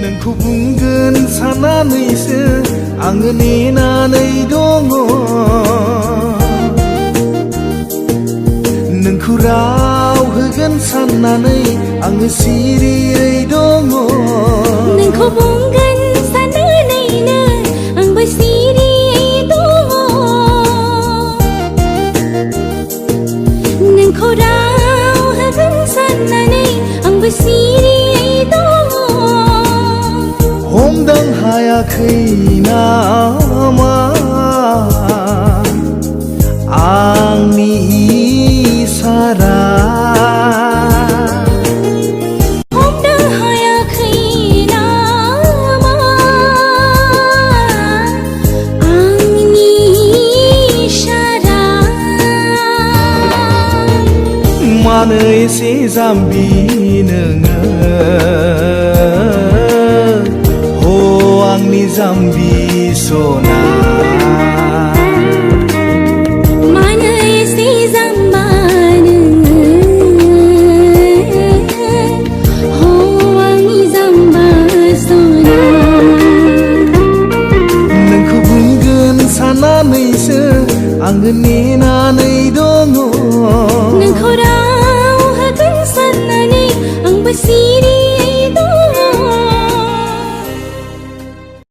नोंखौ बुंगोन साननानैसो आङो नेनानै दङ नोंखौ राव होगोन साननानै आङो सिरियै दङ नोंखौ बुंगोन साननानैनो आंबो सिरियै दङ नोंखौ राव होगोन साननानै आंबो सिरियै दङ हमदां हायाखै नामा आंनि इसारा हमदां हायाखै नामा आंनि इसारा मानो एसे जाम्बि नोङो हो आंनि जाम्बि सना